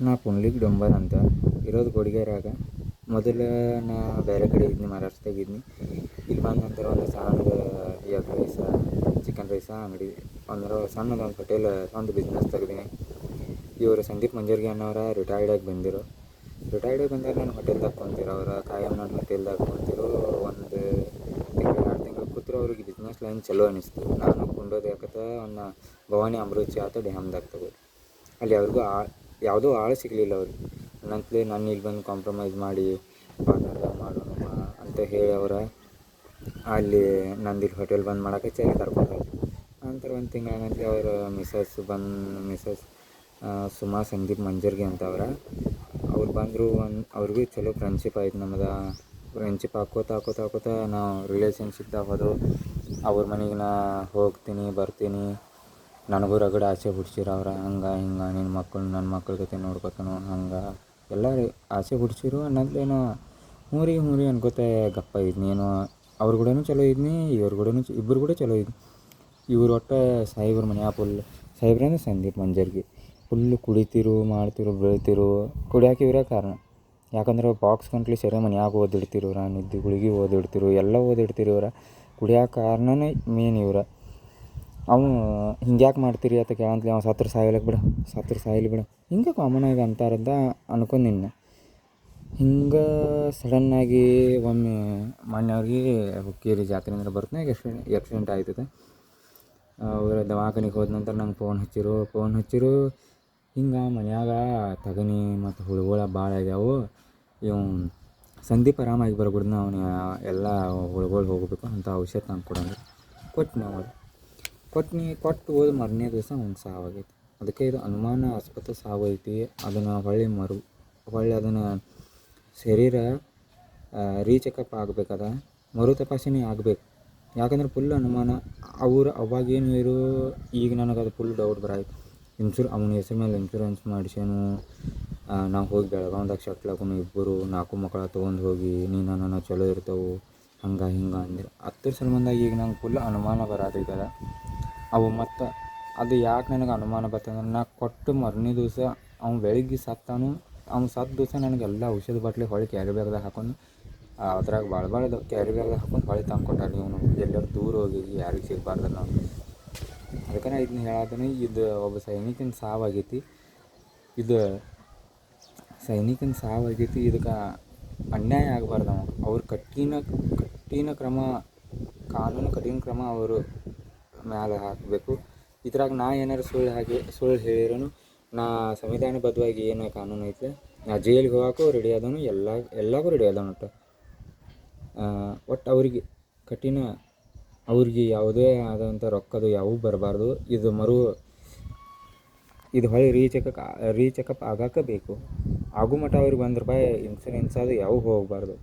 ನಾ ಪುಂಡ್ಲಿಕ್ ಡೊಂಬರ್ ಅಂತ ಇರೋದು ಗೋಡಿಗೆರಾಗ. ಮೊದಲು ನಾ ಬೇರೆ ಕಡೆ ಇದ್ನಿ, ಮಹಾರಾಷ್ಟ್ರದಾಗ ಇದ್ನಿ. ಇಲ್ಲಿ ಬಂದ ನಂತರ ಒಂದು ಸಣ್ಣದು ಎಗ್ ರೈಸ, ಚಿಕನ್ ರೈಸ ಅಂಗಡಿ ಅಂದ್ರೆ ಸಣ್ಣದೊಂದು ಹೋಟೆಲ್, ಒಂದು ಬಿಸ್ನೆಸ್ ತೆಗ್ದೀನಿ. ಇವರು ಸಂದೀಪ್ ಮಂಜರ್ಗಿ ಅನ್ನೋರ ರಿಟೈರ್ಡಾಗಿ ಬಂದಿರೋ. ರಿಟೈರ್ಡಾಗಿ ಬಂದಾಗ ನಾನು ಹೋಟೆಲ್ದಾಗ ಕುಂತಿರೋ. ಅವ್ರು ಕಾಯಂ ನಾನು ಹೋಟೆಲ್ದಾಗ ಕುಂತಿರೋ. ಒಂದು ತಿಂಗಳು 2 ತಿಂಗಳು ಕೂತ್ರು. ಅವ್ರಿಗೆ ಬಿಸ್ನೆಸ್ ಲೈನ್ ಚಲೋ ಅನ್ನಿಸ್ತು. ನಾನು ಕುಂಡೋದು ಯಾಕತ್ತ ಒಂದು ಭವಾನಿ ಅಮೃತ್ ಆತ ಡ್ಯಾಮ್ದಾಗ ತಗೋ. ಅಲ್ಲಿ ಅವ್ರಿಗೂ ಯಾವುದೋ ಆಳು ಸಿಗಲಿಲ್ಲ ಅವ್ರಿಗೆ. ನಂತಲೇ ನಾನು ಇಲ್ಲಿ ಬಂದು ಕಾಂಪ್ರಮೈಸ್ ಮಾಡಿ ಪಾರ್ಟ್ನರ್ದಾಗ ಮಾಡೋಣ ಅಂತ ಹೇಳಿ ಅವರ ಅಲ್ಲಿ ನಂದು ಇಲ್ಲಿ ಹೋಟೆಲ್ ಬಂದ್ ಮಾಡೋಕೆ ಕರ್ಕೊಂಡು ಹೋದ್ರು. ನಂತರ ಒಂದು ತಿಂಗಳಾಗಂತಲೇ ಅವರ ಮಿಸಸ್ ಸುಮಾ ಸಂದೀಪ್ ಮಂಜರ್ಗಿ ಅಂತ ಅವ್ರು ಬಂದರು. ಅವ್ರಿಗೂ ಚಲೋ ಫ್ರೆಂಡ್ಶಿಪ್ ಆಯ್ತು. ನಮ್ಮದು ಫ್ರೆಂಡ್ಶಿಪ್ ಹಾಕೋತಾ ನಾವು ರಿಲೇಷನ್ಶಿಪ್ದಾಗ ಹೋದೆವು. ಅವ್ರ ಮನೆಗೆ ನಾ ಹೋಗ್ತೀನಿ ಬರ್ತೀನಿ. ನನಗೂ ರಗಡ ಆಸೆ ಹುಡ್ಸಿರು ಅವ್ರು. ಹಂಗೆ ಹಿಂಗೆ ನಿನ್ನ ಮಕ್ಕಳು ನನ್ನ ಮಕ್ಕಳ ಜೊತೆ ನೋಡ್ಕೊತಾನೋ ಹಂಗೆ ಎಲ್ಲ ಆಸೆ ಹುಡ್ಸಿರು. ಅನ್ನೋದ್ಲೇನೋ ಹ್ಞೂ ರೀ ಅನ್ಕೋತ ಗಪ್ಪ ಇದ್ನಿ. ಏನೋ ಅವ್ರ ಕೂಡನೂ ಚಲೋ ಇದ್ನಿ, ಇವ್ರ ಕೂಡನೂ ಇಬ್ಬರು ಕೂಡ ಚಲೋ ಇದ್ನಿ. ಇವ್ರು ಒಟ್ಟು ಸಾಹೇಬ್ರ ಮನೆ ಫುಲ್ ಸಾಹೇಬ್ರಂದ್ರೆ ಸಂದೀಪ್ ಮಂಜರ್ಗಿ ಫುಲ್ಲು ಕುಡಿತಿರು, ಮಾಡ್ತಿರು, ಬೆಳಿತಿರು. ಕುಡಿಯೋಕೆ ಇವರೇ ಕಾರಣ. ಯಾಕಂದ್ರೆ ಬಾಕ್ಸ್ ಗಂಟ್ಲು ಸರಿ ಮನ್ಯಾಗ ಓದಿಡ್ತಿರು, ನಿದ್ದೆ ಗುಳಿಗೆ ಓದಿಡ್ತಿರು, ಎಲ್ಲ ಓದಿಡ್ತಿರು. ಇವರ ಕುಡಿಯೋಕೆ ಕಾರಣನೇ ಮೇನ್ ಇವ್ರು. ಅವನು ಹಿಂಗ್ಯಾಕೆ ಮಾಡ್ತೀರಿ ಅಂತ ಕೇಳಂತಲೇ ಅವ್ನು ಸತ್ರ ಸಾಯಲಿ ಬಿಡು ಹಿಂಗೆ ಕಾಮನಾಗಿ ಅಂತಾರಂತ ಅನ್ಕೊಂಡಿನಿ. ಹಿಂಗೆ ಸಡನ್ನಾಗಿ ಒಮ್ಮೆ ಮೊನ್ನೆ ಅವ್ರಿಗೆ ಹುಕ್ಕೇರಿ ಜಾತ್ರೆಯಿಂದ ಬರ್ತನಾಗ ಆಕ್ಸಿಡೆಂಟ್ ಆಯ್ತದೆ. ಅವ್ರ ದವಾಖಾನೆಗೆ ಹೋದ ನಂತರ ನಂಗೆ ಫೋನ್ ಹಚ್ಚಿರು. ಹಿಂಗೆ ಮನ್ಯಾಗ ತಗನಿ ಮತ್ತು ಹುಳುಗಳು ಭಾಳ ಆಗ್ಯಾವು, ಇವು ಸಂದೀಪ್ ಆರಾಮಾಗಿ ಬರ್ಬಿಡ್ದು, ಅವನು ಎಲ್ಲ ಹುಳುಗಳು ಹೋಗಬೇಕು ಅಂತ ಔಷಧ ನಂಗೆ ಕೊಡಂದ್ರೆ ಕೊಟ್ಟು ಹೋದ ಮರನೇ ದಿವಸ ಅವ್ನು ಸಾವಾಗೈತಿ. ಅದಕ್ಕೆ ಇದು ಅನುಮಾನಾಸ್ಪದ ಸಾವು ಐತಿ. ಅದನ್ನು ಹೊಳ್ಳಿ ಅದನ್ನು ಶರೀರ ರೀಚೆಕಪ್ ಆಗಬೇಕದ, ಮರು ತಪಾಸಣೆ ಆಗಬೇಕು. ಯಾಕಂದ್ರೆ ಫುಲ್ ಅನುಮಾನ ಅವಾಗೇನು ಇರು. ಈಗ ನನಗದು ಫುಲ್ ಡೌಟ್ ಬರಾಯ್ತು. ಅವನ ಹೆಸರು ಮೇಲೆ ಇನ್ಶೂರೆನ್ಸ್ ಮಾಡಿಸ್ಯಾನು. ನಾವು ಹೋಗಿ ಬೆಳಗಾವ್ದಾಗ ಶಟ್ಲಾಗೂ ಇಬ್ಬರು 4 ಮಕ್ಕಳ ತೊಗೊಂಡು ಹೋಗಿ ನೀನು ಚಲೋ ಇರ್ತಾವೆ ಹಂಗೆ ಹಿಂಗೆ ಅಂದ್ರೆ ಅದ್ರ ಸಂಬಂಧ ಈಗ ನಂಗೆ ಫುಲ್ ಅನುಮಾನ ಬರತೈತದ. ಅವು ಮತ್ತು ಅದು ಯಾಕೆ ನನಗೆ ಅನುಮಾನ ಬರ್ತಂದ್ರೆ ನಾ ಕೊಟ್ಟು ಮರನೇ ದಿವಸ ಅವ್ನು ಬೆಳಿಗ್ಗೆ ಸತ್ತಾನು. ಅವ್ನು ಸತ್ತ ದಿವಸ ನನಗೆಲ್ಲ ಔಷಧ ಬಾಟ್ಲಿ ಹೊಳ್ಳಿ ಕ್ಯಾರಿ ಬ್ಯಾಗ್ದಾಗ ಹಾಕೊಂಡು ಅದ್ರಾಗ ಭಾಳ ಕ್ಯಾರಿ ಬ್ಯಾಗ್ದಾಗ ಹಾಕೊಂಡು ಹೊಳ್ಳಿ ತಂದು ಕೊಟ್ಟಾರ. ಇವನು ಎಲ್ಲರೂ ದೂರ ಹೋಗಿ ಯಾರಿಗೆ ಸಿಗಬಾರ್ದು ನಾವು. ಅದಕ್ಕೆ ನಾ ಇದನ್ನ ಹೇಳತ್ತೀನಿ. ಇದು ಒಬ್ಬ ಸೈನಿಕನ ಸಾವಾಗೈತಿ. ಇದಕ್ಕೆ ಅನ್ಯಾಯ ಆಗಬಾರ್ದು. ಅವ್ರು ಕಠಿಣ ಕ್ರಮ, ಕಾನೂನು ಕಠಿಣ ಕ್ರಮ ಅವರು ಮ್ಯಾಲೆ ಹಾಕಬೇಕು. ಇದ್ರಾಗ ನಾ ಏನಾರು ಸುಳ್ಳು ಹೇಳಿರೋನು ನಾ ಸಂವಿಧಾನಬದ್ಧವಾಗಿ ಏನು ಕಾನೂನು ಐತೆ ನಾ ಜೈಲಿಗೆ ಹೋಗೋಕ್ಕೂ ರೆಡಿ ಆದವನು, ಎಲ್ಲಕ್ಕೂ ರೆಡಿ ಆದವನು. ಒಟ್ಟು ಅವ್ರಿಗೆ ಯಾವುದೇ ಆದಂಥ ರೊಕ್ಕದು ಯಾವೂ ಬರಬಾರ್ದು. ಇದು ಹೊಳ್ಳಿ ರೀಚೆಕಪ್ ಆಗೋಕೆ ಬೇಕು. ಆಗು ಮಟ್ಟ ಅವ್ರಿಗೆ ₹1 ಇನ್ಸೂರೆನ್ಸ್ ಅದು ಯಾವೂ ಹೋಗಬಾರ್ದು.